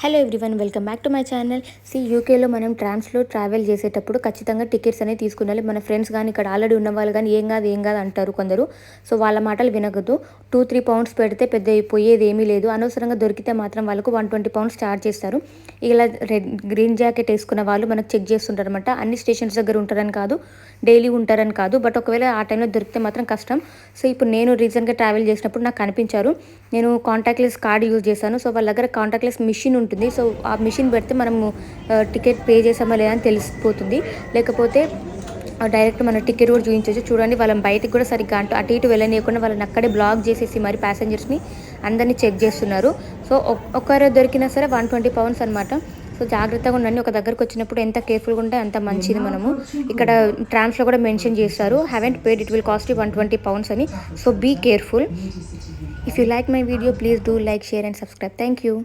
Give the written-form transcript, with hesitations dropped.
Hello everyone, welcome back to my channel. యూకేలో మనం ట్రామ్స్లో travel చేసేటప్పుడు ఖచ్చితంగా టికెట్స్ అనేవి తీసుకున్నాలి. మన ఫ్రెండ్స్ కానీ ఇక్కడ ఆల్రెడీ ఉన్న వాళ్ళు కానీ ఏం కాదు అంటారు కొందరు. సో వాళ్ళ మాటలు వినకూడదు. 2-3 పౌండ్స్ పెడితే పెద్ద పోయేది ఏమీ లేదు. అనవసరంగా దొరికితే మాత్రం వాళ్ళకు 120 పౌండ్స్ ఛార్జ్ చేస్తారు. ఇలా గ్రీన్ జాకెట్ వేసుకున్న వాళ్ళు మనకు చెక్ చేస్తుంటారు అనమాట. అన్ని స్టేషన్స్ దగ్గర ఉంటారని కాదు, డైలీ ఉంటారని కాదు, బట్ ఒకవేళ ఆ టైంలో దొరికితే మాత్రం కష్టం. సో ఇప్పుడు నేను రీసెంట్గా ట్రావెల్ చేసినప్పుడు నాకు కనిపించారు. నేను కాంటాక్ట్లెస్ కార్డ్ యూజ్ చేశాను. సో వాళ్ళ దగ్గర కాంటాక్ట్లెస్ మిషన్ ఉంటుంది. సో ఆ మిషన్ పెడితే మనము టికెట్ పే చేసామా లేదా అని తెలిసిపోతుంది. లేకపోతే డైరెక్ట్ మన టికెట్ కూడా చూపించవచ్చు. చూడండి, వాళ్ళని బయటికి కూడా సరిగ్గా అటు ఇటు వెళ్ళనీయకుండా వాళ్ళని అక్కడే బ్లాక్ చేసేసి మరి ప్యాసింజర్స్ని అందరినీ చెక్ చేస్తున్నారు. సో ఒక్కరు దొరికినా సరే 120 పౌండ్స్ అనమాట. సో జాగ్రత్తగా ఉండండి. ఒక దగ్గరకు వచ్చినప్పుడు ఎంత కేర్ఫుల్గా ఉంటే అంత మంచిది. మనము ఇక్కడ ట్రామ్స్లో కూడా మెన్షన్ చేస్తారు, haven't paid, it will cost you 120 pounds అని. So be careful. If you like my video, please do like, share and subscribe. Thank you.